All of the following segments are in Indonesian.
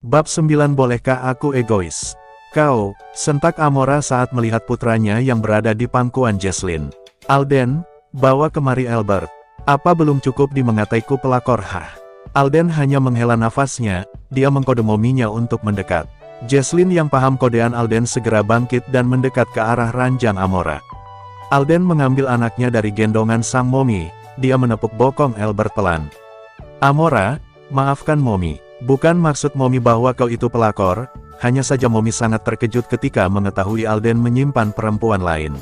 Bab 9 Bolehkah aku egois? Kau, sentak Amora saat melihat putranya yang berada di pangkuan Jesslyn. Alden, bawa kemari Albert. Apa belum cukup dimengataiku pelakor? Alden hanya menghela nafasnya, dia mengkode mominya untuk mendekat. Jesslyn yang paham kodean Alden segera bangkit dan mendekat ke arah ranjang Amora. Alden mengambil anaknya dari gendongan sang momi, dia menepuk bokong Albert pelan. Amora, maafkan momi. Bukan maksud momi bahwa kau itu pelakor, hanya saja momi sangat terkejut ketika mengetahui Alden menyimpan perempuan lain.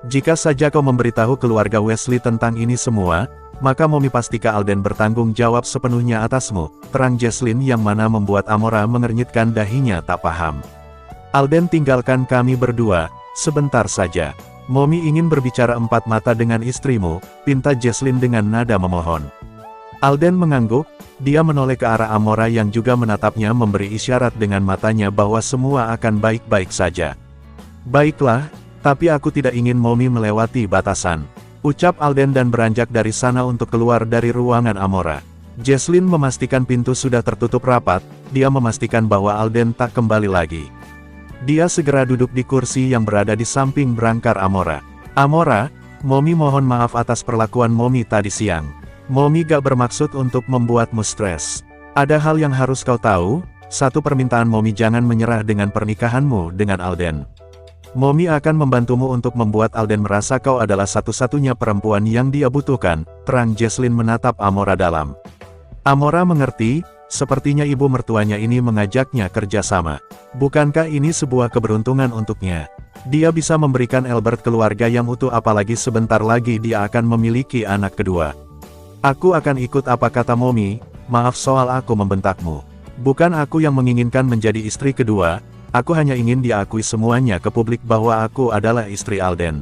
Jika saja kau memberitahu keluarga Wesley tentang ini semua, maka momi pastikan Alden bertanggung jawab sepenuhnya atasmu, terang Jesslyn yang mana membuat Amora mengernyitkan dahinya tak paham. Alden tinggalkan kami berdua, sebentar saja. Momi ingin berbicara empat mata dengan istrimu, pinta Jesslyn dengan nada memohon. Alden mengangguk, dia menoleh ke arah Amora yang juga menatapnya memberi isyarat dengan matanya bahwa semua akan baik-baik saja. Baiklah, tapi aku tidak ingin momi melewati batasan, ucap Alden dan beranjak dari sana untuk keluar dari ruangan Amora. Jesslyn memastikan pintu sudah tertutup rapat, dia memastikan bahwa Alden tak kembali lagi. Dia segera duduk di kursi yang berada di samping berangkar Amora. Amora, momi mohon maaf atas perlakuan momi tadi siang. Momi gak bermaksud untuk membuatmu stres. Ada hal yang harus kau tahu, satu permintaan momi, jangan menyerah dengan pernikahanmu dengan Alden. Momi akan membantumu untuk membuat Alden merasa kau adalah satu-satunya perempuan yang dia butuhkan, terang Jesslyn menatap Amora dalam. Amora mengerti, sepertinya ibu mertuanya ini mengajaknya kerjasama. Bukankah ini sebuah keberuntungan untuknya? Dia bisa memberikan Albert keluarga yang utuh, apalagi sebentar lagi dia akan memiliki anak kedua. Aku akan ikut apa kata momi, maaf soal aku membentakmu. Bukan aku yang menginginkan menjadi istri kedua, aku hanya ingin diakui semuanya ke publik bahwa aku adalah istri Alden.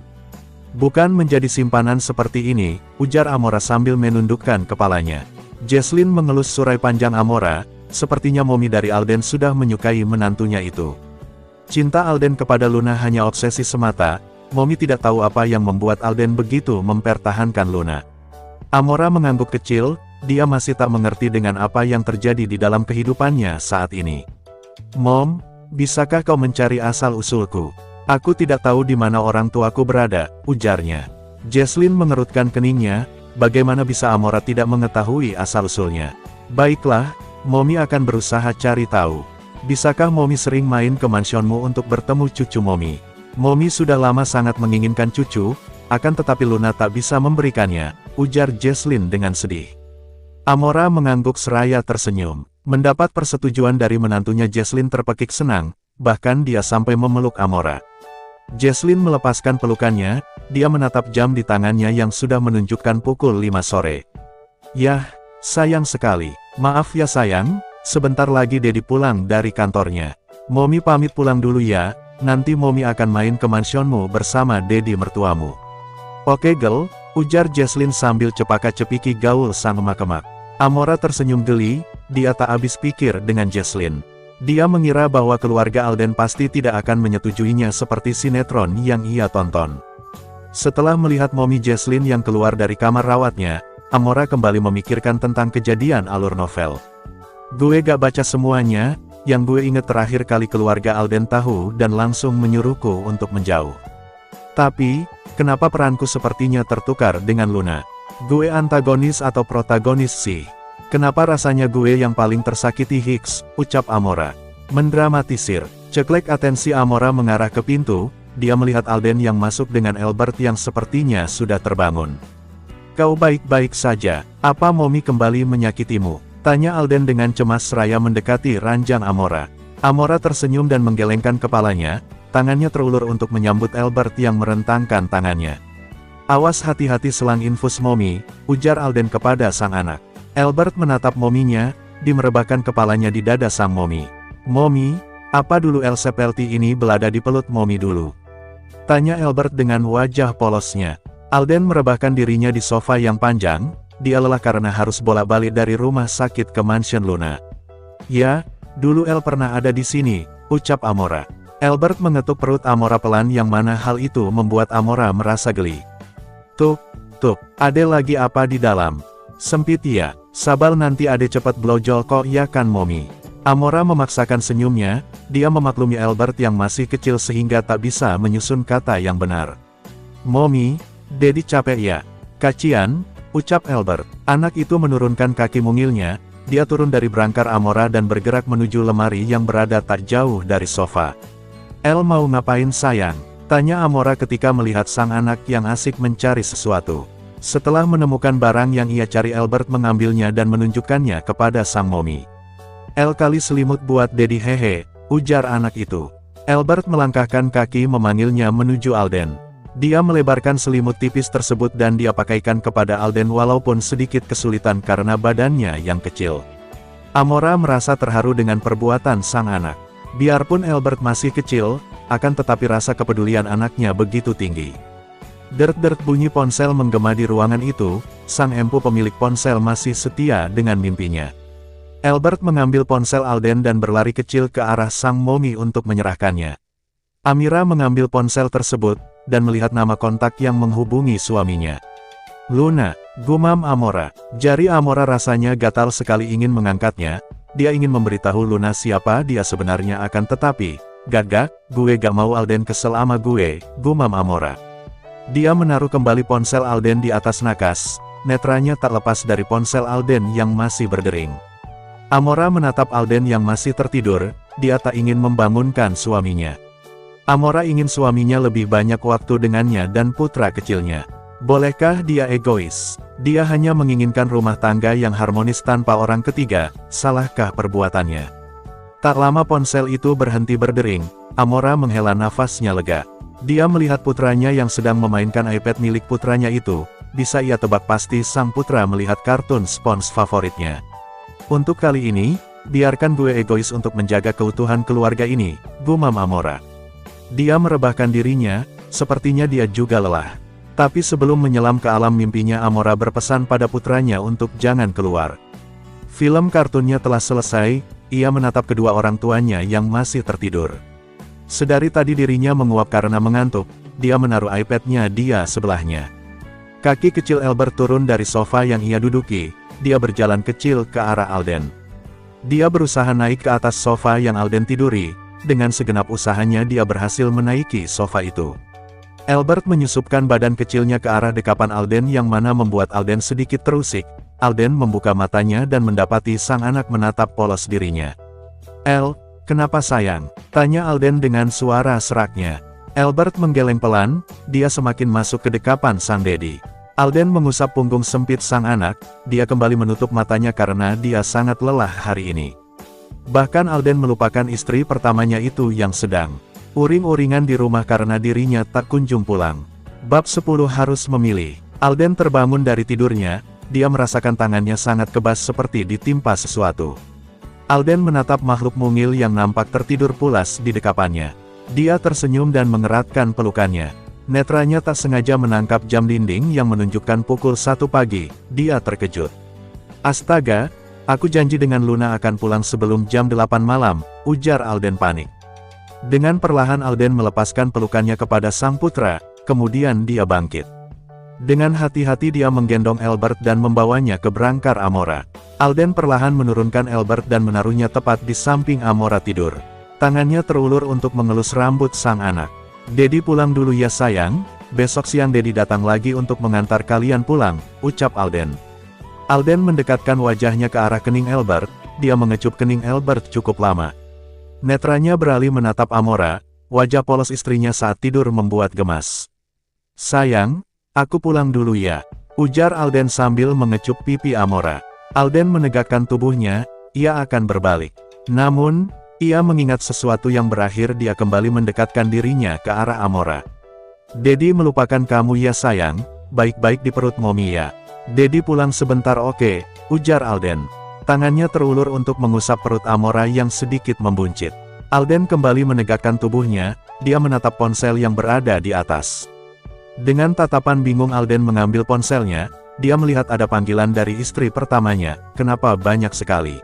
Bukan menjadi simpanan seperti ini, ujar Amora sambil menundukkan kepalanya. Jesslyn mengelus surai panjang Amora, sepertinya momi dari Alden sudah menyukai menantunya itu. Cinta Alden kepada Luna hanya obsesi semata, momi tidak tahu apa yang membuat Alden begitu mempertahankan Luna. Amora mengangguk kecil, dia masih tak mengerti dengan apa yang terjadi di dalam kehidupannya saat ini. Mom, bisakah kau mencari asal-usulku? Aku tidak tahu di mana orang tuaku berada, ujarnya. Jesslyn mengerutkan keningnya, bagaimana bisa Amora tidak mengetahui asal-usulnya? Baiklah, momi akan berusaha cari tahu. Bisakah momi sering main ke mansionmu untuk bertemu cucu momi? Momi sudah lama sangat menginginkan cucu, akan tetapi Luna tak bisa memberikannya, ujar Jesslyn dengan sedih. Amora mengangguk seraya tersenyum. Mendapat persetujuan dari menantunya, Jesslyn terpekik senang, bahkan dia sampai memeluk Amora. Jesslyn melepaskan pelukannya, dia menatap jam di tangannya yang sudah menunjukkan pukul 5 sore. Yah, sayang sekali. Maaf ya sayang, sebentar lagi Dedi pulang dari kantornya. Momi pamit pulang dulu ya, nanti Momi akan main ke mansionmu bersama Dedi mertuamu. Oke Gel, ujar Jesslyn sambil cepaka-cepiki gaul sang emak-emak. Amora tersenyum geli, dia tak habis pikir dengan Jesslyn. Dia mengira bahwa keluarga Alden pasti tidak akan menyetujuinya seperti sinetron yang ia tonton. Setelah melihat momi Jesslyn yang keluar dari kamar rawatnya, Amora kembali memikirkan tentang kejadian alur novel. Gue gak baca semuanya, yang gue inget terakhir kali keluarga Alden tahu dan langsung menyuruhku untuk menjauh. Tapi, kenapa peranku sepertinya tertukar dengan Luna? Gue antagonis atau protagonis sih? Kenapa rasanya gue yang paling tersakiti Hicks, ucap Amora. Mendramatisir, ceklek atensi Amora mengarah ke pintu, dia melihat Alden yang masuk dengan Albert yang sepertinya sudah terbangun. Kau baik-baik saja, apa momi kembali menyakitimu? Tanya Alden dengan cemas seraya mendekati ranjang Amora. Amora tersenyum dan menggelengkan kepalanya, tangannya terulur untuk menyambut Albert yang merentangkan tangannya. Awas hati-hati selang infus momi, ujar Alden kepada sang anak. Albert menatap mominya, dimerebahkan kepalanya di dada sang momi. Momi, apa dulu El Sepelti ini belada di peluk momi dulu? Tanya Albert dengan wajah polosnya. Alden merebahkan dirinya di sofa yang panjang, dia lelah karena harus bolak-balik dari rumah sakit ke mansion Luna. Ya, dulu El pernah ada di sini, ucap Amora. Albert mengetuk perut Amora pelan yang mana hal itu membuat Amora merasa geli. Tuh, ade lagi apa di dalam? Sempit ya, sabal nanti ade cepat blojol kok ya kan momi. Amora memaksakan senyumnya, dia memaklumi Albert yang masih kecil sehingga tak bisa menyusun kata yang benar. Mommy, Daddy capek ya. Kasian, ucap Albert. Anak itu menurunkan kaki mungilnya, dia turun dari berangkar Amora dan bergerak menuju lemari yang berada tak jauh dari sofa. El mau ngapain sayang? Tanya Amora ketika melihat sang anak yang asik mencari sesuatu. Setelah menemukan barang yang ia cari, Albert mengambilnya dan menunjukkannya kepada sang mommy. El kali selimut buat Daddy, hehe, ujar anak itu. Albert melangkahkan kaki memanggilnya menuju Alden. Dia melebarkan selimut tipis tersebut dan dia pakaikan kepada Alden walaupun sedikit kesulitan karena badannya yang kecil. Amora merasa terharu dengan perbuatan sang anak. Biarpun Albert masih kecil, akan tetapi rasa kepedulian anaknya begitu tinggi. Dert-dert bunyi ponsel menggema di ruangan itu, sang empu pemilik ponsel masih setia dengan mimpinya. Albert mengambil ponsel Alden dan berlari kecil ke arah sang mommy untuk menyerahkannya. Amira mengambil ponsel tersebut, dan melihat nama kontak yang menghubungi suaminya. Luna, gumam Amora. Jari Amora rasanya gatal sekali ingin mengangkatnya, dia ingin memberitahu Luna siapa dia sebenarnya akan tetapi, gagak, gue gak mau Alden kesel sama gue, gumam Amora. Dia menaruh kembali ponsel Alden di atas nakas, netranya tak lepas dari ponsel Alden yang masih berdering. Amora menatap Alden yang masih tertidur, dia tak ingin membangunkan suaminya. Amora ingin suaminya lebih banyak waktu dengannya dan putra kecilnya. Bolehkah dia egois? Dia hanya menginginkan rumah tangga yang harmonis tanpa orang ketiga, salahkah perbuatannya? Tak lama ponsel itu berhenti berdering, Amora menghela nafasnya lega. Dia melihat putranya yang sedang memainkan iPad milik putranya itu, bisa ia tebak pasti sang putra melihat kartun Spons favoritnya. Untuk kali ini, biarkan gue egois untuk menjaga keutuhan keluarga ini, gumam Amora. Dia merebahkan dirinya, sepertinya dia juga lelah. Tapi sebelum menyelam ke alam mimpinya, Amora berpesan pada putranya untuk jangan keluar. Film kartunnya telah selesai, ia menatap kedua orang tuanya yang masih tertidur. Sedari tadi dirinya menguap karena mengantuk, dia menaruh iPad-nya dia sebelahnya. Kaki kecil Albert turun dari sofa yang ia duduki, dia berjalan kecil ke arah Alden. Dia berusaha naik ke atas sofa yang Alden tiduri. Dengan segenap usahanya dia berhasil menaiki sofa itu. Albert menyusupkan badan kecilnya ke arah dekapan Alden yang mana membuat Alden sedikit terusik. Alden membuka matanya dan mendapati sang anak menatap polos dirinya. El, kenapa sayang? Tanya Alden dengan suara seraknya. Albert menggeleng pelan, dia semakin masuk ke dekapan sang Daddy. Alden mengusap punggung sempit sang anak, dia kembali menutup matanya karena dia sangat lelah hari ini. Bahkan Alden melupakan istri pertamanya itu yang sedang uring-uringan di rumah karena dirinya tak kunjung pulang. Bab 10 harus memilih. Alden terbangun dari tidurnya, dia merasakan tangannya sangat kebas seperti ditimpa sesuatu. Alden menatap makhluk mungil yang nampak tertidur pulas di dekapannya. Dia tersenyum dan mengeratkan pelukannya. Netranya tak sengaja menangkap jam dinding yang menunjukkan pukul 1 pagi, dia terkejut. Astaga! Aku janji dengan Luna akan pulang sebelum jam 8 malam, ujar Alden panik. Dengan perlahan Alden melepaskan pelukannya kepada sang putra, kemudian dia bangkit. Dengan hati-hati dia menggendong Albert dan membawanya ke berangkar Amora. Alden perlahan menurunkan Albert dan menaruhnya tepat di samping Amora tidur. Tangannya terulur untuk mengelus rambut sang anak. Daddy pulang dulu ya sayang, besok siang Daddy datang lagi untuk mengantar kalian pulang, ucap Alden. Alden mendekatkan wajahnya ke arah kening Albert, dia mengecup kening Albert cukup lama. Netranya beralih menatap Amora, wajah polos istrinya saat tidur membuat gemas. Sayang, aku pulang dulu ya, ujar Alden sambil mengecup pipi Amora. Alden menegakkan tubuhnya, ia akan berbalik. Namun, ia mengingat sesuatu yang berakhir dia kembali mendekatkan dirinya ke arah Amora. Daddy melupakan kamu ya sayang, baik-baik di perut Mommy ya. Daddy pulang sebentar oke, ujar Alden. Tangannya terulur untuk mengusap perut Amora yang sedikit membuncit. Alden kembali menegakkan tubuhnya, dia menatap ponsel yang berada di atas. Dengan tatapan bingung Alden mengambil ponselnya, dia melihat ada panggilan dari istri pertamanya, kenapa banyak sekali?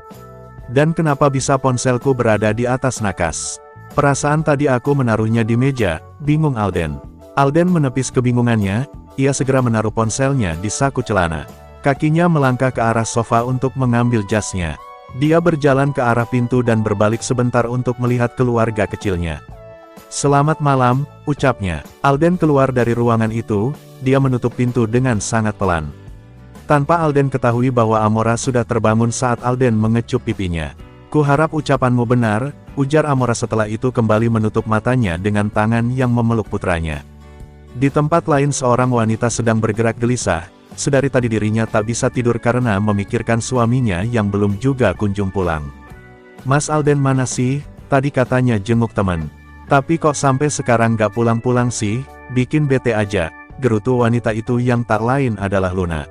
Dan kenapa bisa ponselku berada di atas nakas? Perasaan tadi aku menaruhnya di meja, bingung Alden. Alden menepis kebingungannya, ia segera menaruh ponselnya di saku celana. Kakinya melangkah ke arah sofa untuk mengambil jasnya. Dia berjalan ke arah pintu dan berbalik sebentar untuk melihat keluarga kecilnya. "Selamat malam," ucapnya. Alden keluar dari ruangan itu, dia menutup pintu dengan sangat pelan. Tanpa Alden ketahui bahwa Amora sudah terbangun saat Alden mengecup pipinya. "Kuharap ucapanmu benar," ujar Amora setelah itu kembali menutup matanya dengan tangan yang memeluk putranya. Di tempat lain seorang wanita sedang bergerak gelisah, sedari tadi dirinya tak bisa tidur karena memikirkan suaminya yang belum juga kunjung pulang. "Mas Alden mana sih? Tadi katanya jenguk teman. Tapi kok sampai sekarang gak pulang-pulang sih, bikin bete aja," gerutu wanita itu yang tak lain adalah Luna.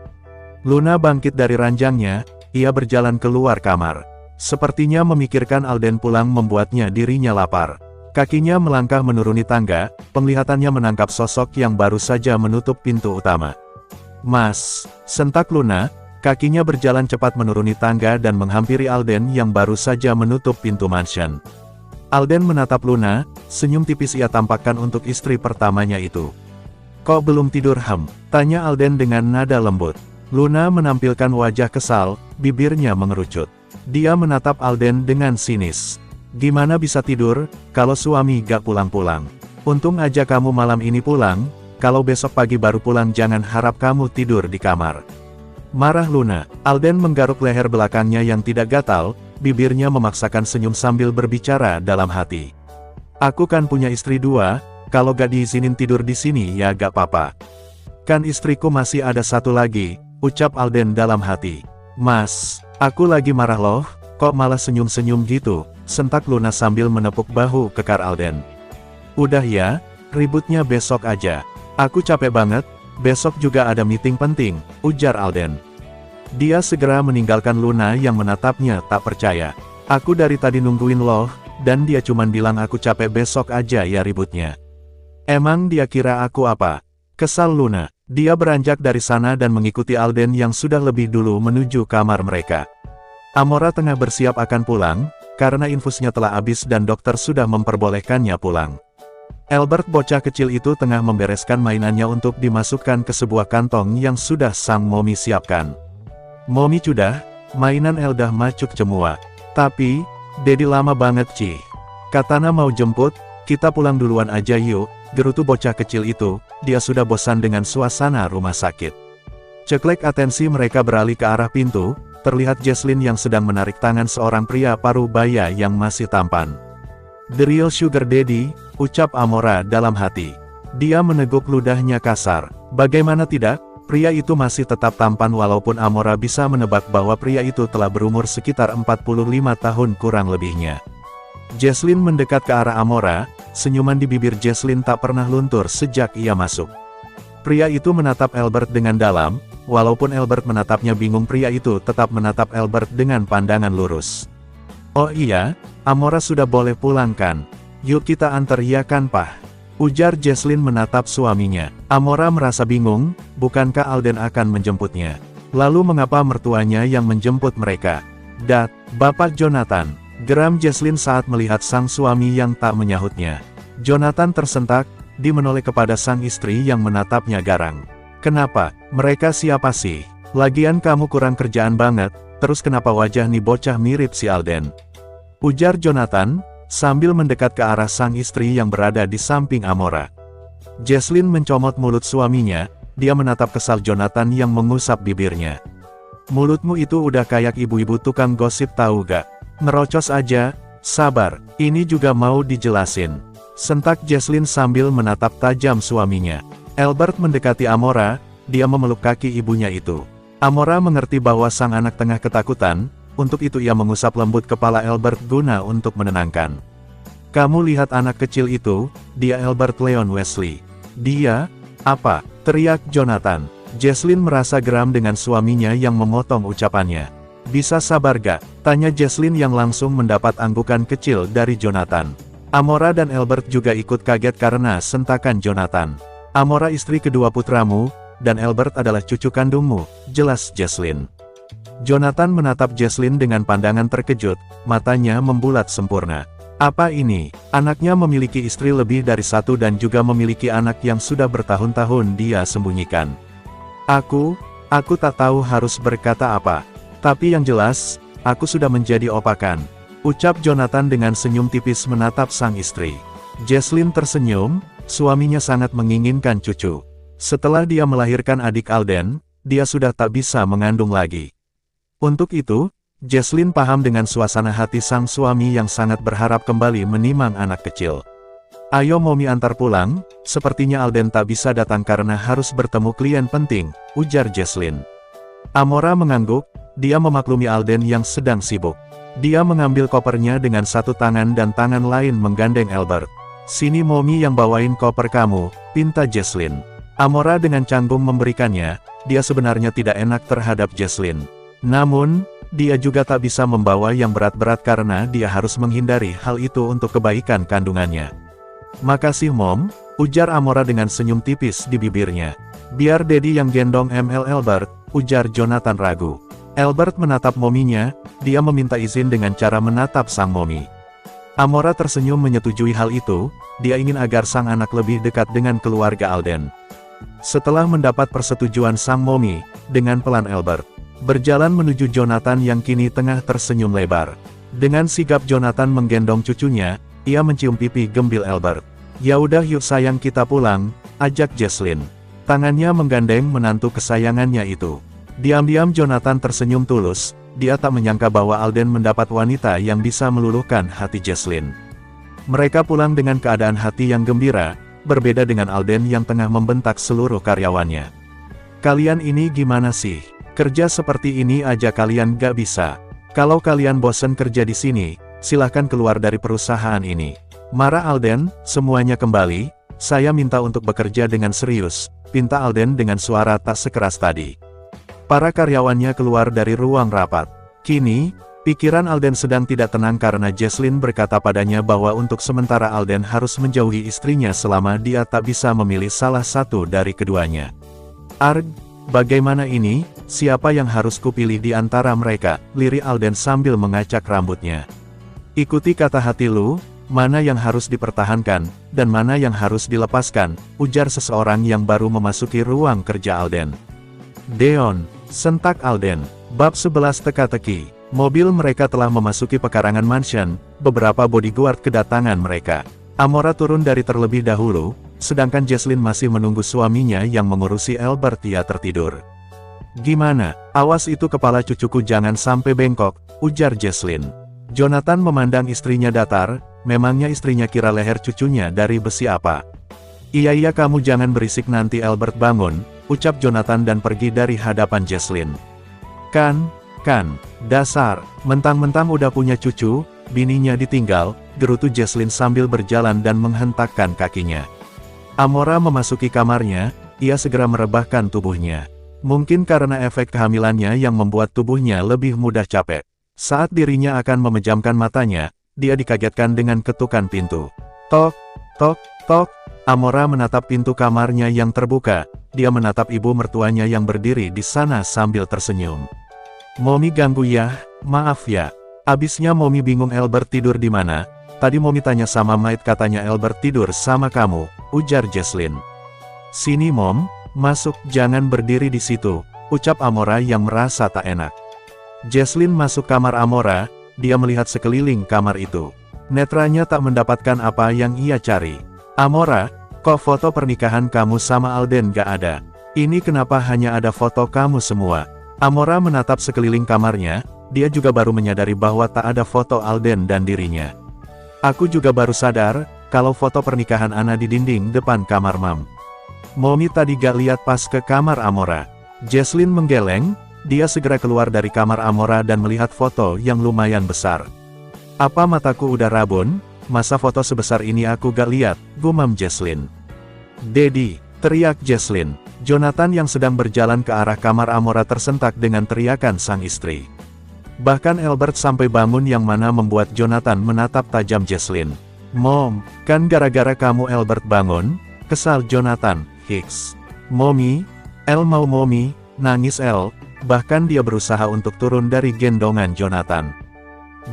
Luna bangkit dari ranjangnya, ia berjalan keluar kamar. Sepertinya memikirkan Alden pulang membuatnya dirinya lapar. Kakinya melangkah menuruni tangga, penglihatannya menangkap sosok yang baru saja menutup pintu utama. "Mas," sentak Luna, kakinya berjalan cepat menuruni tangga dan menghampiri Alden yang baru saja menutup pintu mansion. Alden menatap Luna, senyum tipis ia tampakkan untuk istri pertamanya itu. "Kok belum tidur tanya Alden dengan nada lembut. Luna menampilkan wajah kesal, bibirnya mengerucut. Dia menatap Alden dengan sinis. "Gimana bisa tidur, kalau suami gak pulang-pulang? Untung aja kamu malam ini pulang, kalau besok pagi baru pulang jangan harap kamu tidur di kamar." Marah Luna. Alden menggaruk leher belakangnya yang tidak gatal, bibirnya memaksakan senyum sambil berbicara dalam hati. "Aku kan punya istri 2, kalau gak diizinin tidur di sini ya gak apa-apa. Kan istriku masih ada 1 lagi, ucap Alden dalam hati. "Mas, aku lagi marah loh, kok malah senyum-senyum gitu," sentak Luna sambil menepuk bahu kekar Alden. "Udah ya, ributnya besok aja. Aku capek banget, besok juga ada meeting penting," ujar Alden. Dia segera meninggalkan Luna yang menatapnya tak percaya. "Aku dari tadi nungguin loh, dan dia cuman bilang aku capek besok aja ya ributnya. Emang dia kira aku apa?" Kesal Luna. Dia beranjak dari sana dan mengikuti Alden yang sudah lebih dulu menuju kamar mereka. Amora tengah bersiap akan pulang, karena infusnya telah habis dan dokter sudah memperbolehkannya pulang. Albert bocah kecil itu tengah membereskan mainannya untuk dimasukkan ke sebuah kantong yang sudah sang Momi siapkan. "Momi cudah, mainan Eldah macuk cemua. Tapi, Dedi lama banget Ci. Katana mau jemput, kita pulang duluan aja yuk," gerutu bocah kecil itu, dia sudah bosan dengan suasana rumah sakit. Ceklek atensi mereka beralih ke arah pintu, terlihat Jesslyn yang sedang menarik tangan seorang pria parubaya yang masih tampan. "The real sugar daddy," ucap Amora dalam hati. Dia meneguk ludahnya kasar. Bagaimana tidak, pria itu masih tetap tampan walaupun Amora bisa menebak bahwa pria itu telah berumur sekitar 45 tahun kurang lebihnya. Jesslyn mendekat ke arah Amora, senyuman di bibir Jesslyn tak pernah luntur sejak ia masuk. Pria itu menatap Albert dengan dalam, walaupun Albert menatapnya bingung pria itu tetap menatap Albert dengan pandangan lurus. "Oh iya, Amora sudah boleh pulang kan? Yuk kita antar ya kan Pak?" ujar Jesslyn menatap suaminya. Amora merasa bingung, bukankah Alden akan menjemputnya? Lalu mengapa mertuanya yang menjemput mereka? "Dad, Bapak Jonathan," geram Jesslyn saat melihat sang suami yang tak menyahutnya. Jonathan tersentak, dia menoleh kepada sang istri yang menatapnya garang. "Kenapa? Mereka siapa sih? Lagian kamu kurang kerjaan banget, terus kenapa wajah nih bocah mirip si Alden?" ujar Jonathan, sambil mendekat ke arah sang istri yang berada di samping Amora. Jesslyn mencomot mulut suaminya, dia menatap kesal Jonathan yang mengusap bibirnya. "Mulutmu itu udah kayak ibu-ibu tukang gosip tahu gak? Ngerocos aja, sabar, ini juga mau dijelasin," sentak Jesslyn sambil menatap tajam suaminya. Albert mendekati Amora, dia memeluk kaki ibunya itu. Amora mengerti bahwa sang anak tengah ketakutan, untuk itu ia mengusap lembut kepala Albert guna untuk menenangkan. "Kamu lihat anak kecil itu, dia Albert Leon Wesley." "Dia? Apa?" teriak Jonathan. Jesslyn merasa geram dengan suaminya yang memotong ucapannya. "Bisa sabar gak?" tanya Jesslyn yang langsung mendapat anggukan kecil dari Jonathan. Amora dan Albert juga ikut kaget karena sentakan Jonathan. "Amora istri kedua putramu, dan Albert adalah cucu kandungmu," jelas Jesslyn. Jonathan menatap Jesslyn dengan pandangan terkejut, matanya membulat sempurna. Apa ini? Anaknya memiliki istri lebih dari 1 dan juga memiliki anak yang sudah bertahun-tahun dia sembunyikan. Aku tak tahu harus berkata apa. Tapi yang jelas, aku sudah menjadi opakan. Ucap Jonathan dengan senyum tipis menatap sang istri. Jesslyn tersenyum, suaminya sangat menginginkan cucu. Setelah dia melahirkan adik Alden, dia sudah tak bisa mengandung lagi. Untuk itu, Jesslyn paham dengan suasana hati sang suami yang sangat berharap kembali menimang anak kecil. Ayo Mommy antar pulang, sepertinya Alden tak bisa datang karena harus bertemu klien penting, ujar Jesslyn. Amora mengangguk, dia memaklumi Alden yang sedang sibuk. Dia mengambil kopernya dengan satu tangan dan tangan lain menggandeng Albert. Sini Mommy yang bawain koper kamu, pinta Jesslyn. Amora dengan canggung memberikannya, dia sebenarnya tidak enak terhadap Jesslyn. Namun, dia juga tak bisa membawa yang berat-berat karena dia harus menghindari hal itu untuk kebaikan kandungannya. Makasih Mom, ujar Amora dengan senyum tipis di bibirnya. Biar Daddy yang gendong ML Albert, ujar Jonathan ragu. Albert menatap mominya, dia meminta izin dengan cara menatap sang momi. Amora tersenyum menyetujui hal itu, dia ingin agar sang anak lebih dekat dengan keluarga Alden. Setelah mendapat persetujuan sang momi, dengan pelan Albert berjalan menuju Jonathan yang kini tengah tersenyum lebar. Dengan sigap Jonathan menggendong cucunya, ia mencium pipi gembil Albert. Ya udah yuk sayang kita pulang, ajak Jesslyn. Tangannya menggandeng menantu kesayangannya itu. Diam-diam Jonathan tersenyum tulus, dia tak menyangka bahwa Alden mendapat wanita yang bisa meluluhkan hati Jesslyn. Mereka pulang dengan keadaan hati yang gembira, berbeda dengan Alden yang tengah membentak seluruh karyawannya. Kalian ini gimana sih? Kerja seperti ini aja kalian gak bisa. Kalau kalian bosen kerja di sini, silahkan keluar dari perusahaan ini. Marah Alden, semuanya kembali, saya minta untuk bekerja dengan serius, pinta Alden dengan suara tak sekeras tadi. Para karyawannya keluar dari ruang rapat. Kini, pikiran Alden sedang tidak tenang karena Jesslyn berkata padanya bahwa untuk sementara Alden harus menjauhi istrinya selama dia tak bisa memilih salah satu dari keduanya. Arg, bagaimana ini, siapa yang harus kupilih di antara mereka, lirik Alden sambil mengacak rambutnya. Ikuti kata hati lu, mana yang harus dipertahankan, dan mana yang harus dilepaskan, ujar seseorang yang baru memasuki ruang kerja Alden. Deon, sentak Alden. Bab 11 teka-teki. Mobil mereka telah memasuki pekarangan mansion, beberapa bodyguard kedatangan mereka. Amora turun dari terlebih dahulu, sedangkan Jesslyn masih menunggu suaminya yang mengurusi Albert. Ia tertidur. Gimana, awas itu kepala cucuku jangan sampai bengkok, ujar Jesslyn. Jonathan memandang istrinya datar, memangnya istrinya kira leher cucunya dari besi apa? Iya kamu jangan berisik nanti Albert bangun, ucap Jonathan dan pergi dari hadapan Jesslyn. Kan, dasar, mentang-mentang udah punya cucu, bininya ditinggal, gerutu Jesslyn sambil berjalan dan menghentakkan kakinya. Amora memasuki kamarnya, ia segera merebahkan tubuhnya. Mungkin karena efek kehamilannya yang membuat tubuhnya lebih mudah capek. Saat dirinya akan memejamkan matanya, dia dikagetkan dengan ketukan pintu. Tok, tok, tok. Amora menatap pintu kamarnya yang terbuka, dia menatap ibu mertuanya yang berdiri di sana sambil tersenyum. Mommy ganggu ya, maaf ya. Abisnya Mommy bingung Albert tidur di mana. Tadi Mommy tanya sama Maid katanya Albert tidur sama kamu, ujar Jesslyn. Sini Mom, masuk jangan berdiri di situ, ucap Amora yang merasa tak enak. Jesslyn masuk kamar Amora, dia melihat sekeliling kamar itu. Netranya tak mendapatkan apa yang ia cari. Amora, kok foto pernikahan kamu sama Alden gak ada? Ini kenapa hanya ada foto kamu semua? Amora menatap sekeliling kamarnya, dia juga baru menyadari bahwa tak ada foto Alden dan dirinya. Aku juga baru sadar, kalau foto pernikahan Ana di dinding depan kamar Mam. Mommy tadi gak lihat pas ke kamar Amora. Jesslyn menggeleng, dia segera keluar dari kamar Amora dan melihat foto yang lumayan besar. Apa mataku udah rabun? Masa foto sebesar ini aku gak lihat, gumam Jesslyn. Daddy, teriak Jesslyn. Jonathan yang sedang berjalan ke arah kamar Amora tersentak dengan teriakan sang istri. Bahkan Albert sampai bangun yang mana membuat Jonathan menatap tajam Jesslyn. Mom, kan gara-gara kamu Albert bangun? Kesal Jonathan, hiks. Mommy, El mau Mommy, nangis El, bahkan dia berusaha untuk turun dari gendongan Jonathan.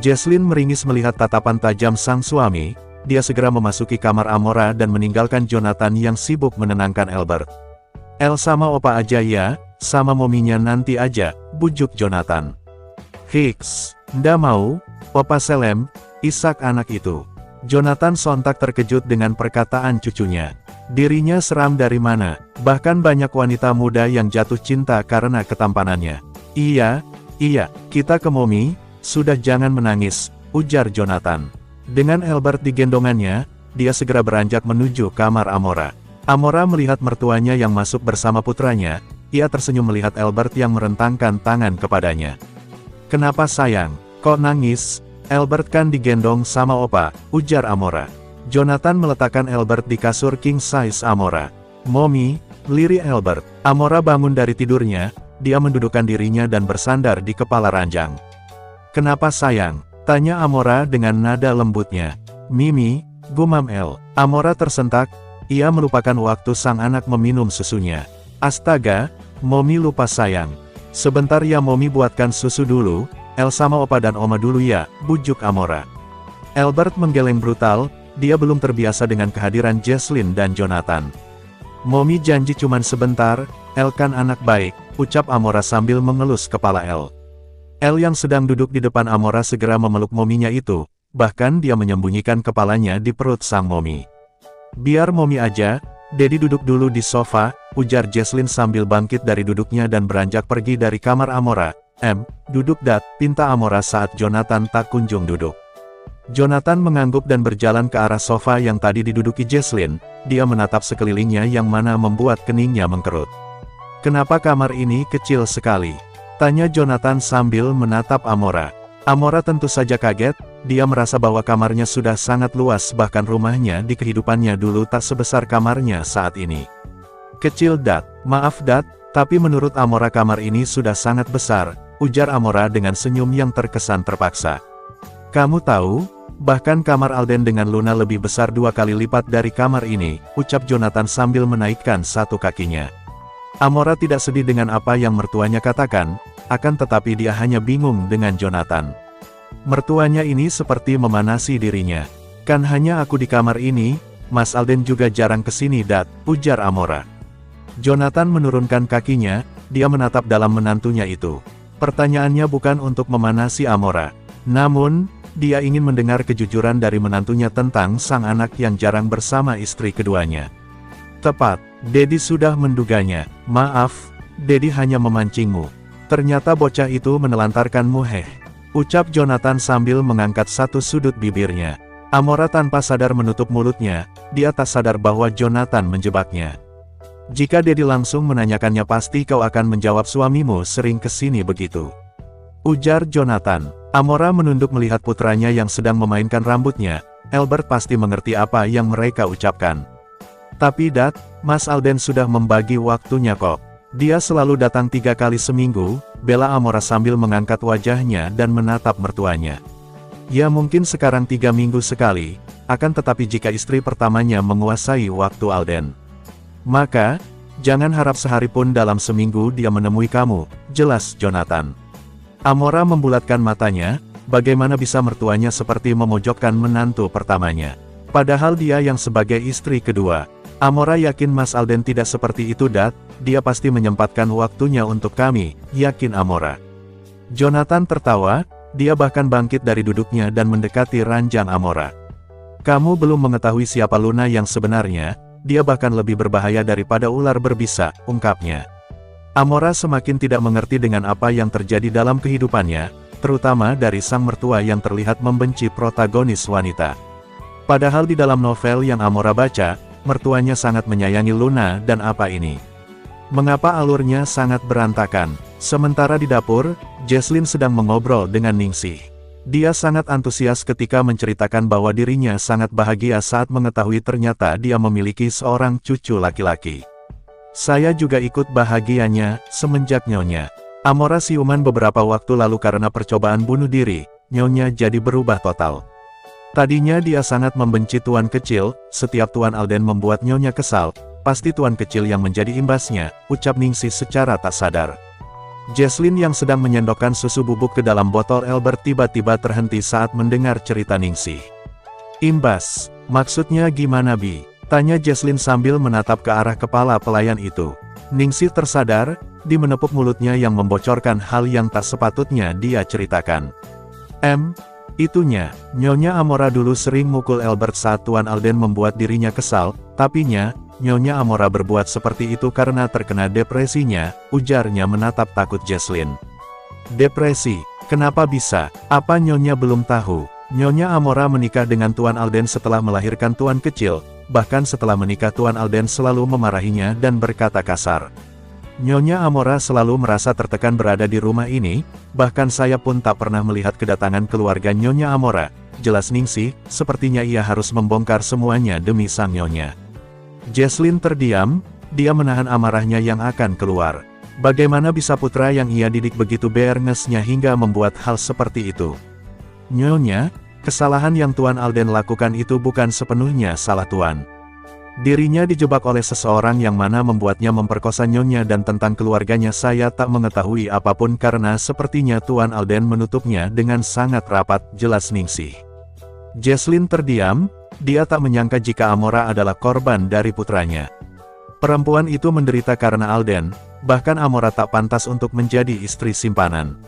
Jesslyn meringis melihat tatapan tajam sang suami, dia segera memasuki kamar Amora dan meninggalkan Jonathan yang sibuk menenangkan Albert. El sama opa aja ya, sama mominya nanti aja, bujuk Jonathan. Hiks. Nda mau, Opa Selem, Ishak anak itu. Jonathan sontak terkejut dengan perkataan cucunya. Dirinya seram dari mana, bahkan banyak wanita muda yang jatuh cinta karena ketampanannya. Iya, kita ke Momi, sudah jangan menangis, ujar Jonathan. Dengan Albert digendongannya, dia segera beranjak menuju kamar Amora. Amora melihat mertuanya yang masuk bersama putranya, ia tersenyum melihat Albert yang merentangkan tangan kepadanya. Kenapa sayang, kok nangis? Albert kan digendong sama opa, ujar Amora. Jonathan meletakkan Albert di kasur king size Amora. Momi, lirik Albert. Amora bangun dari tidurnya, dia mendudukkan dirinya dan bersandar di kepala ranjang. Kenapa sayang? Tanya Amora dengan nada lembutnya. Mimi, gumam El. Amora tersentak, ia melupakan waktu sang anak meminum susunya. Astaga, Momi lupa sayang. Sebentar ya Momi buatkan susu dulu, El sama opa dan oma dulu ya, bujuk Amora. Albert menggeleng brutal, dia belum terbiasa dengan kehadiran Jesslyn dan Jonathan. Momi janji cuman sebentar, El kan anak baik, ucap Amora sambil mengelus kepala El. El yang sedang duduk di depan Amora segera memeluk mominya itu, bahkan dia menyembunyikan kepalanya di perut sang Momi. Biar Momi aja, Dedi duduk dulu di sofa, ujar Jesslyn sambil bangkit dari duduknya dan beranjak pergi dari kamar Amora. Duduk Dat, pinta Amora saat Jonathan tak kunjung duduk. Jonathan mengangguk dan berjalan ke arah sofa yang tadi diduduki Jesslyn, dia menatap sekelilingnya yang mana membuat keningnya mengkerut. Kenapa kamar ini kecil sekali? Tanya Jonathan sambil menatap Amora. Amora tentu saja kaget, dia merasa bahwa kamarnya sudah sangat luas bahkan rumahnya di kehidupannya dulu tak sebesar kamarnya saat ini. Kecil Dat, maaf Dat, tapi menurut Amora kamar ini sudah sangat besar, ujar Amora dengan senyum yang terkesan terpaksa. Kamu tahu, bahkan kamar Alden dengan Luna lebih besar 2 kali lipat dari kamar ini, ucap Jonathan sambil menaikkan satu kakinya. Amora tidak sedih dengan apa yang mertuanya katakan, akan tetapi dia hanya bingung dengan Jonathan. Mertuanya ini seperti memanasi dirinya. Kan hanya aku di kamar ini, Mas Alden juga jarang kesini Dat, ujar Amora. Jonathan menurunkan kakinya, dia menatap dalam menantunya itu. Pertanyaannya bukan untuk memanasi Amora. Namun, dia ingin mendengar kejujuran dari menantunya tentang sang anak yang jarang bersama istri keduanya. Tepat, Dedi sudah menduganya. Maaf, Dedi hanya memancingmu. Ternyata bocah itu menelantarkanmu ucap Jonathan sambil mengangkat satu sudut bibirnya. Amora tanpa sadar menutup mulutnya, dia tak sadar bahwa Jonathan menjebaknya. Jika Dedi langsung menanyakannya pasti kau akan menjawab suamimu sering kesini begitu, ujar Jonathan. Amora menunduk melihat putranya yang sedang memainkan rambutnya, Albert pasti mengerti apa yang mereka ucapkan. Tapi Dat, Mas Alden sudah membagi waktunya kok. Dia selalu datang 3 kali seminggu, bela Amora sambil mengangkat wajahnya dan menatap mertuanya. Ya mungkin sekarang 3 minggu sekali, akan tetapi jika istri pertamanya menguasai waktu Alden, maka, jangan harap sehari pun dalam seminggu dia menemui kamu, jelas Jonathan. Amora membulatkan matanya, bagaimana bisa mertuanya seperti memojokkan menantu pertamanya. Padahal dia yang sebagai istri kedua. Amora yakin Mas Alden tidak seperti itu Dat, dia pasti menyempatkan waktunya untuk kami, yakin Amora. Jonathan tertawa, dia bahkan bangkit dari duduknya dan mendekati ranjang Amora. Kamu belum mengetahui siapa Luna yang sebenarnya, dia bahkan lebih berbahaya daripada ular berbisa, ungkapnya. Amora semakin tidak mengerti dengan apa yang terjadi dalam kehidupannya, terutama dari sang mertua yang terlihat membenci protagonis wanita. Padahal di dalam novel yang Amora baca, mertuanya sangat menyayangi Luna dan apa ini? Mengapa alurnya sangat berantakan? Sementara di dapur, Jesslyn sedang mengobrol dengan Ningsih. Dia sangat antusias ketika menceritakan bahwa dirinya sangat bahagia saat mengetahui ternyata dia memiliki seorang cucu laki-laki. Saya juga ikut bahagianya, semenjak Nyonya Amora siuman beberapa waktu lalu karena percobaan bunuh diri, Nyonya jadi berubah total. Tadinya dia sangat membenci Tuan Kecil, setiap Tuan Alden membuat Nyonya kesal, pasti Tuan Kecil yang menjadi imbasnya, ucap Ningsih secara tak sadar. Jesslyn yang sedang menyendokkan susu bubuk ke dalam botol Albert tiba-tiba terhenti saat mendengar cerita Ningsih. Imbas, maksudnya gimana Bi? Tanya Jesslyn sambil menatap ke arah kepala pelayan itu. Ningsih tersadar, dia menepuk mulutnya yang membocorkan hal yang tak sepatutnya dia ceritakan. Itunya, Nyonya Amora dulu sering mukul Albert saat Tuan Alden membuat dirinya kesal, tapinya, Nyonya Amora berbuat seperti itu karena terkena depresinya, ujarnya menatap takut Jesslyn. Depresi? Kenapa bisa? Apa Nyonya belum tahu? Nyonya Amora menikah dengan Tuan Alden setelah melahirkan Tuan kecil, bahkan setelah menikah Tuan Alden selalu memarahinya dan berkata kasar. Nyonya Amora selalu merasa tertekan berada di rumah ini, bahkan saya pun tak pernah melihat kedatangan keluarga Nyonya Amora. Jelas ningsih, sepertinya ia harus membongkar semuanya demi sang Nyonya. Jesslyn terdiam, dia menahan amarahnya yang akan keluar. Bagaimana bisa putra yang ia didik begitu berengesnya hingga membuat hal seperti itu? Nyonya, kesalahan yang Tuan Alden lakukan itu bukan sepenuhnya salah Tuan. Dirinya dijebak oleh seseorang yang mana membuatnya memperkosa Nyonya dan tentang keluarganya saya tak mengetahui apapun karena sepertinya Tuan Alden menutupnya dengan sangat rapat, jelas ningsih. Jesslyn terdiam, dia tak menyangka jika Amora adalah korban dari putranya. Perempuan itu menderita karena Alden, bahkan Amora tak pantas untuk menjadi istri simpanan.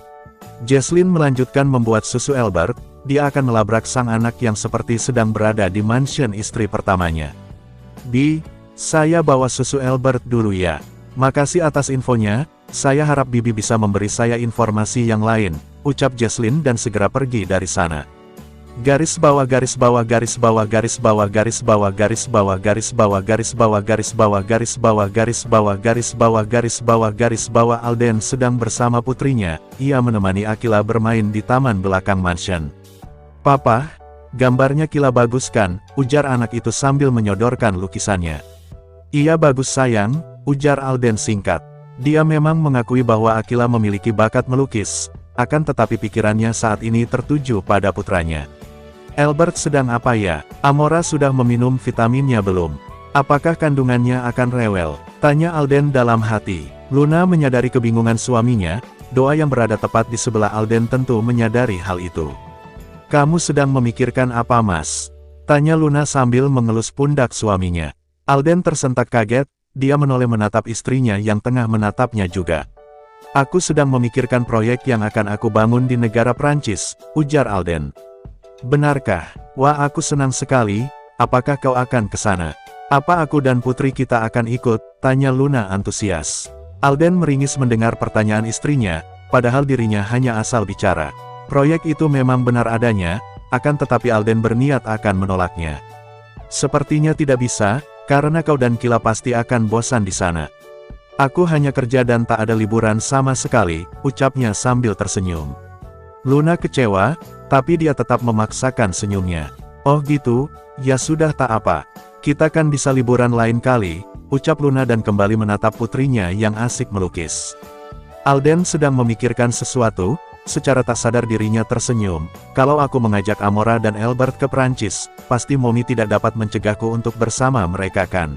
Jesslyn melanjutkan membuat susu Albert, dia akan melabrak sang anak yang seperti sedang berada di mansion istri pertamanya. Saya bawa susu Albert dulu ya. Makasih atas infonya, saya harap Bibi bisa memberi saya informasi yang lain, ucap Jesslyn dan segera pergi dari sana. Garis bawah garis bawah garis bawah garis bawah garis bawah garis bawah garis bawah garis bawah garis bawah garis bawah garis bawah garis bawah garis bawah garis bawah Alden sedang bersama putrinya, ia menemani Akila bermain di taman belakang mansion. Papa, gambarnya Kila bagus kan, ujar anak itu sambil menyodorkan lukisannya. Iya bagus sayang, ujar Alden singkat. Dia memang mengakui bahwa Akila memiliki bakat melukis, akan tetapi pikirannya saat ini tertuju pada putranya. Albert sedang apa ya? Amora sudah meminum vitaminnya belum? Apakah kandungannya akan rewel? Tanya Alden dalam hati. Luna menyadari kebingungan suaminya, doa yang berada tepat di sebelah Alden tentu menyadari hal itu. Kamu sedang memikirkan apa mas? Tanya Luna sambil mengelus pundak suaminya. Alden tersentak kaget, dia menoleh menatap istrinya yang tengah menatapnya juga. Aku sedang memikirkan proyek yang akan aku bangun di negara Prancis, ujar Alden. Benarkah? Wah aku senang sekali, apakah kau akan ke sana? Apa aku dan putri kita akan ikut? Tanya Luna antusias. Alden meringis mendengar pertanyaan istrinya, padahal dirinya hanya asal bicara. Proyek itu memang benar adanya, akan tetapi Alden berniat akan menolaknya. Sepertinya tidak bisa, karena kau dan Kila pasti akan bosan di sana. Aku hanya kerja dan tak ada liburan sama sekali, ucapnya sambil tersenyum. Luna kecewa, tapi dia tetap memaksakan senyumnya. Oh gitu, ya sudah tak apa. Kita kan bisa liburan lain kali, ucap Luna dan kembali menatap putrinya yang asik melukis. Alden sedang memikirkan sesuatu, secara tak sadar dirinya tersenyum. Kalau aku mengajak Amora dan Albert ke Prancis, pasti Mommy tidak dapat mencegahku untuk bersama mereka kan?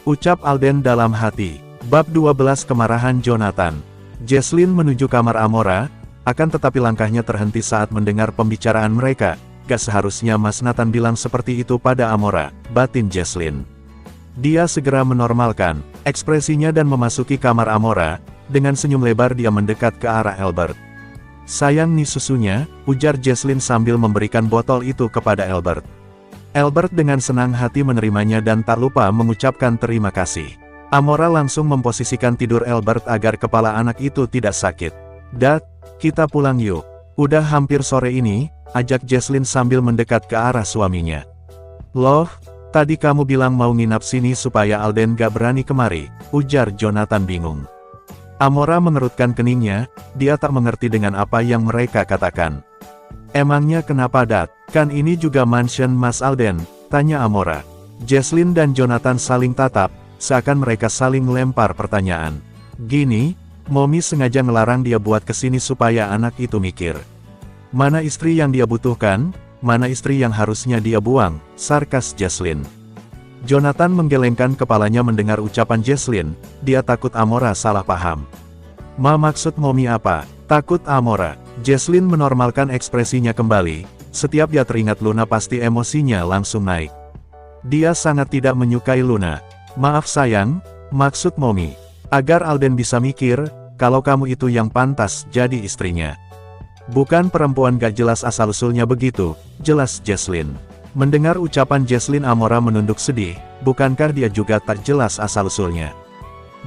Ucap Alden dalam hati. Bab 12 Kemarahan Jonathan. Jesslyn menuju kamar Amora, akan tetapi langkahnya terhenti saat mendengar pembicaraan mereka. Gak seharusnya Mas Nathan bilang seperti itu pada Amora, batin Jesslyn. Dia segera menormalkan ekspresinya dan memasuki kamar Amora. Dengan senyum lebar dia mendekat ke arah Albert. Sayang nih susunya, ujar Jesslyn sambil memberikan botol itu kepada Albert. Albert dengan senang hati menerimanya dan tak lupa mengucapkan terima kasih. Amora langsung memposisikan tidur Albert agar kepala anak itu tidak sakit. Dad, kita pulang yuk. Udah hampir sore ini, ajak Jesslyn sambil mendekat ke arah suaminya. Loh, tadi kamu bilang mau nginap sini supaya Alden gak berani kemari, ujar Jonathan bingung. Amora mengerutkan keningnya, dia tak mengerti dengan apa yang mereka katakan. Emangnya kenapa Dad? Kan ini juga mansion Mas Alden, tanya Amora. Jesslyn dan Jonathan saling tatap, seakan mereka saling lempar pertanyaan. Gini, Mommy sengaja ngelarang dia buat kesini supaya anak itu mikir. Mana istri yang dia butuhkan, mana istri yang harusnya dia buang, sarkas Jesslyn. Jonathan menggelengkan kepalanya mendengar ucapan Jesslyn, dia takut Amora salah paham. Maksud Mommy apa? Takut Amora. Jesslyn menormalkan ekspresinya kembali, setiap dia teringat Luna pasti emosinya langsung naik. Dia sangat tidak menyukai Luna. Maaf sayang, maksud Mommy. Agar Alden bisa mikir, kalau kamu itu yang pantas jadi istrinya. Bukan perempuan gak jelas asal-usulnya begitu, jelas Jesslyn. Mendengar ucapan Jesslyn, Amora menunduk sedih. Bukankah dia juga tak jelas asal-usulnya?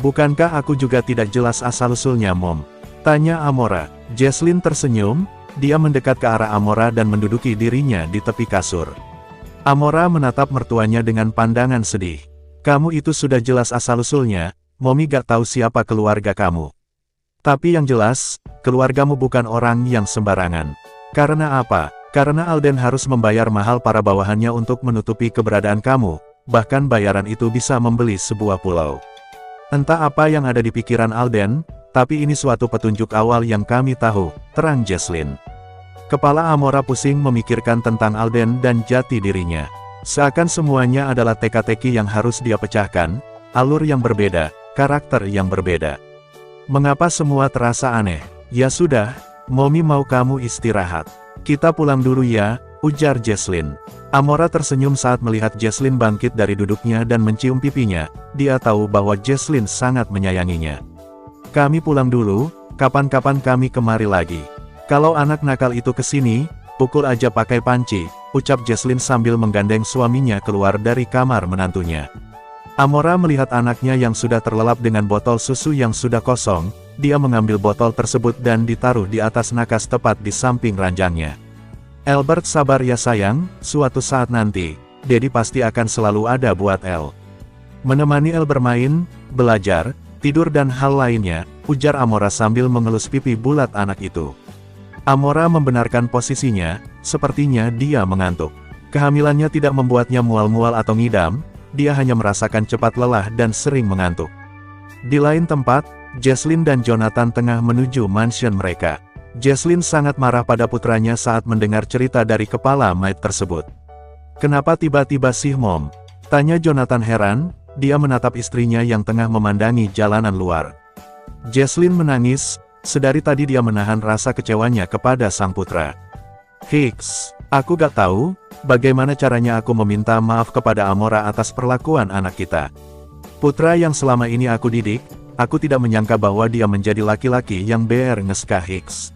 Bukankah aku juga tidak jelas asal-usulnya, Mom? Tanya Amora. Jesslyn tersenyum, dia mendekat ke arah Amora dan menduduki dirinya di tepi kasur. Amora menatap mertuanya dengan pandangan sedih. Kamu itu sudah jelas asal-usulnya, Mommy gak tahu siapa keluarga kamu. Tapi yang jelas, keluargamu bukan orang yang sembarangan. Karena apa? Karena Alden harus membayar mahal para bawahannya untuk menutupi keberadaan kamu, bahkan bayaran itu bisa membeli sebuah pulau. Entah apa yang ada di pikiran Alden, tapi ini suatu petunjuk awal yang kami tahu, terang Jesslyn. Kepala Amora pusing memikirkan tentang Alden dan jati dirinya. Seakan semuanya adalah teka-teki yang harus dia pecahkan, alur yang berbeda, karakter yang berbeda. Mengapa semua terasa aneh? Ya sudah, Mommy mau kamu istirahat. Kita pulang dulu ya, ujar Jesslyn. Amora tersenyum saat melihat Jesslyn bangkit dari duduknya dan mencium pipinya. Dia tahu bahwa Jesslyn sangat menyayanginya. Kami pulang dulu, kapan-kapan kami kemari lagi. Kalau anak nakal itu kesini, pukul aja pakai panci, ucap Jesslyn sambil menggandeng suaminya keluar dari kamar menantunya. Amora melihat anaknya yang sudah terlelap dengan botol susu yang sudah kosong, dia mengambil botol tersebut dan ditaruh di atas nakas tepat di samping ranjangnya. Albert, sabar ya sayang, suatu saat nanti, Daddy pasti akan selalu ada buat El. Menemani El bermain, belajar, tidur dan hal lainnya, ujar Amora sambil mengelus pipi bulat anak itu. Amora membenarkan posisinya, sepertinya dia mengantuk. Kehamilannya tidak membuatnya mual-mual atau ngidam, dia hanya merasakan cepat lelah dan sering mengantuk. Di lain tempat, Jesslyn dan Jonathan tengah menuju mansion mereka. Jesslyn sangat marah pada putranya saat mendengar cerita dari kepala Maid tersebut. Kenapa tiba-tiba sih, Mom? Tanya Jonathan heran, dia menatap istrinya yang tengah memandangi jalanan luar. Jesslyn menangis, sedari tadi dia menahan rasa kecewanya kepada sang putra. Hicks, aku gak tahu, bagaimana caranya aku meminta maaf kepada Amora atas perlakuan anak kita. Putra yang selama ini aku didik, aku tidak menyangka bahwa dia menjadi laki-laki yang ngeska Hicks.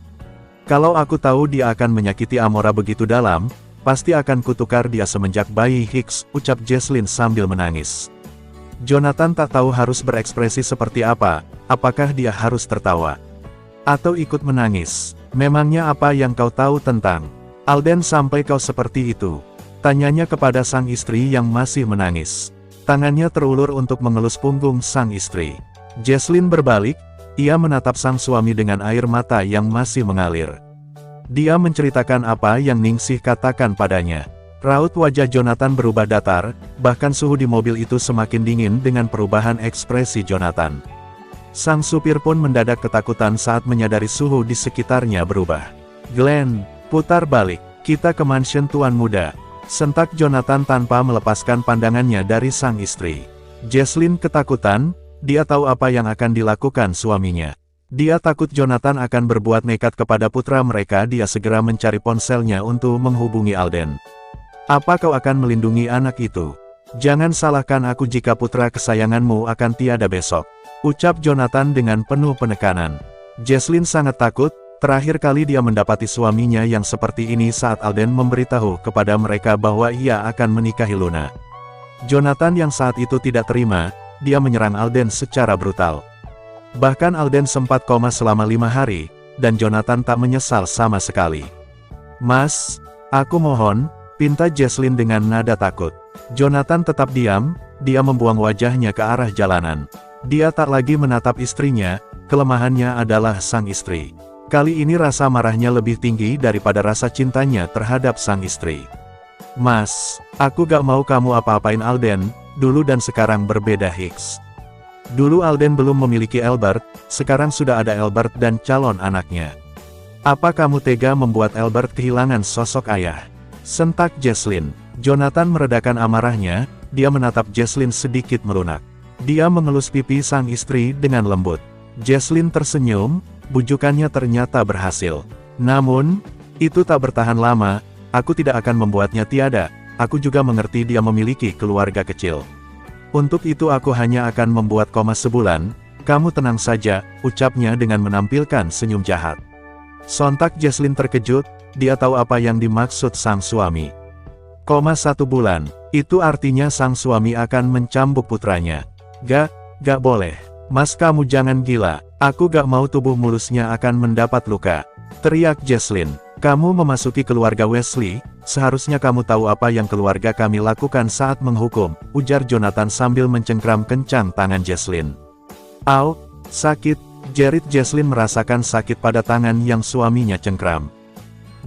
Kalau aku tahu dia akan menyakiti Amora begitu dalam, pasti akan kutukar dia semenjak bayi Hicks, ucap Jesslyn sambil menangis. Jonathan tak tahu harus berekspresi seperti apa, apakah dia harus tertawa atau ikut menangis. Memangnya apa yang kau tahu tentang Alden sampai kau seperti itu? Tanyanya kepada sang istri yang masih menangis. Tangannya terulur untuk mengelus punggung sang istri. Jesslyn berbalik, ia menatap sang suami dengan air mata yang masih mengalir. Dia menceritakan apa yang Ningsih katakan padanya. Raut wajah Jonathan berubah datar, bahkan suhu di mobil itu semakin dingin dengan perubahan ekspresi Jonathan. Sang supir pun mendadak ketakutan saat menyadari suhu di sekitarnya berubah. Glenn, putar balik, kita ke mansion tuan muda, sentak Jonathan tanpa melepaskan pandangannya dari sang istri. Jesslyn ketakutan, dia tahu apa yang akan dilakukan suaminya. Dia takut Jonathan akan berbuat nekat kepada putra mereka. Dia segera mencari ponselnya untuk menghubungi Alden. Apa kau akan melindungi anak itu? Jangan salahkan aku jika putra kesayanganmu akan tiada besok, ucap Jonathan dengan penuh penekanan. Jesslyn sangat takut, terakhir kali dia mendapati suaminya yang seperti ini saat Alden memberitahu kepada mereka bahwa ia akan menikahi Luna. Jonathan yang saat itu tidak terima, dia menyerang Alden secara brutal. Bahkan Alden sempat koma selama 5 hari, dan Jonathan tak menyesal sama sekali. Mas, aku mohon, pinta Jesslyn dengan nada takut. Jonathan tetap diam, dia membuang wajahnya ke arah jalanan. Dia tak lagi menatap istrinya, kelemahannya adalah sang istri. Kali ini rasa marahnya lebih tinggi daripada rasa cintanya terhadap sang istri. Mas, aku gak mau kamu apa-apain Alden, dulu dan sekarang berbeda Hicks. Dulu Alden belum memiliki Albert, sekarang sudah ada Albert dan calon anaknya. Apa kamu tega membuat Albert kehilangan sosok ayah? Sentak Jesslyn. Jonathan meredakan amarahnya, dia menatap Jesslyn sedikit melunak. Dia mengelus pipi sang istri dengan lembut. Jesslyn tersenyum, bujukannya ternyata berhasil. Namun, itu tak bertahan lama, aku tidak akan membuatnya tiada, aku juga mengerti dia memiliki keluarga kecil. Untuk itu aku hanya akan membuat koma sebulan, kamu tenang saja, ucapnya dengan menampilkan senyum jahat. Sontak Jesslyn terkejut, dia tahu apa yang dimaksud sang suami. 1 bulan, itu artinya sang suami akan mencambuk putranya. Gak boleh. Mas, kamu jangan gila, aku gak mau tubuh mulusnya akan mendapat luka. Teriak Jesslyn. Kamu memasuki keluarga Wesley, seharusnya kamu tahu apa yang keluarga kami lakukan saat menghukum, ujar Jonathan sambil mencengkram kencang tangan Jesslyn. Au, sakit, jerit Jesslyn merasakan sakit pada tangan yang suaminya cengkram.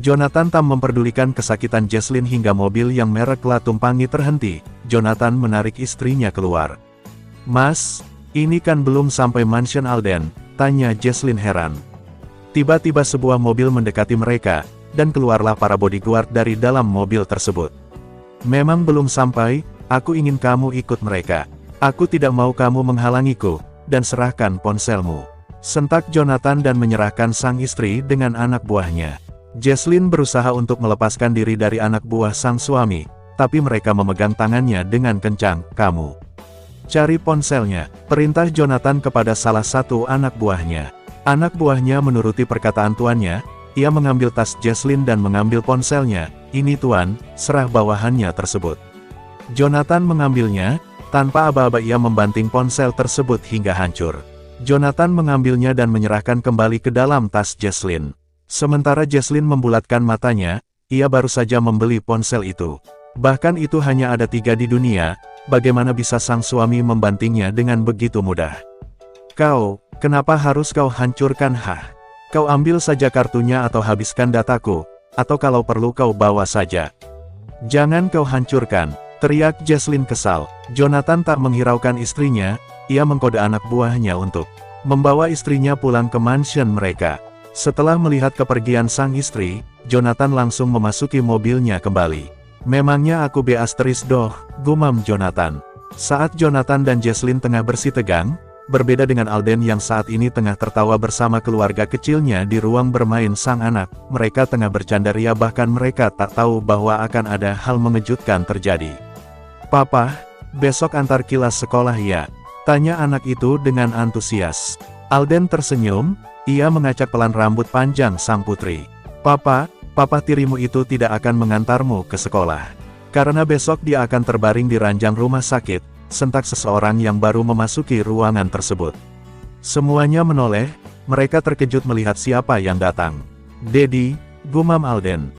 Jonathan tak memperdulikan kesakitan Jesslyn hingga mobil yang merek La tumpangi terhenti. Jonathan menarik istrinya keluar. Mas, ini kan belum sampai mansion Alden, tanya Jesslyn heran. Tiba-tiba sebuah mobil mendekati mereka, dan keluarlah para bodyguard dari dalam mobil tersebut. Memang belum sampai, aku ingin kamu ikut mereka. Aku tidak mau kamu menghalangiku, dan serahkan ponselmu. Sentak Jonathan dan menyerahkan sang istri dengan anak buahnya. Jesslyn berusaha untuk melepaskan diri dari anak buah sang suami, tapi mereka memegang tangannya dengan kencang. Kamu cari ponselnya, perintah Jonathan kepada salah satu anak buahnya. Anak buahnya menuruti perkataan tuannya, ia mengambil tas Jesslyn dan mengambil ponselnya. Ini tuan, serah bawahannya tersebut. Jonathan mengambilnya, tanpa aba-aba ia membanting ponsel tersebut hingga hancur. Jonathan mengambilnya dan menyerahkan kembali ke dalam tas Jesslyn. Sementara Jesslyn membulatkan matanya, ia baru saja membeli ponsel itu. Bahkan itu hanya ada 3 di dunia, bagaimana bisa sang suami membantingnya dengan begitu mudah? Kenapa harus kau hancurkan? Kau ambil saja kartunya atau habiskan dataku, atau kalau perlu kau bawa saja. Jangan kau hancurkan, teriak Jesslyn kesal. Jonathan tak menghiraukan istrinya, ia mengkode anak buahnya untuk membawa istrinya pulang ke mansion mereka. Setelah melihat kepergian sang istri, Jonathan langsung memasuki mobilnya kembali. Memangnya aku doh, gumam Jonathan. Saat Jonathan dan Jesslyn tengah bersih tegang, berbeda dengan Alden yang saat ini tengah tertawa bersama keluarga kecilnya di ruang bermain sang anak, mereka tengah bercanda ria bahkan mereka tak tahu bahwa akan ada hal mengejutkan terjadi. Papa, besok antar kilas sekolah ya? Tanya anak itu dengan antusias. Alden tersenyum. Ia mengacak pelan rambut panjang sang putri. Papa tirimu itu tidak akan mengantarmu ke sekolah. Karena besok dia akan terbaring di ranjang rumah sakit, sentak seseorang yang baru memasuki ruangan tersebut. Semuanya menoleh, mereka terkejut melihat siapa yang datang. Daddy, gumam Alden.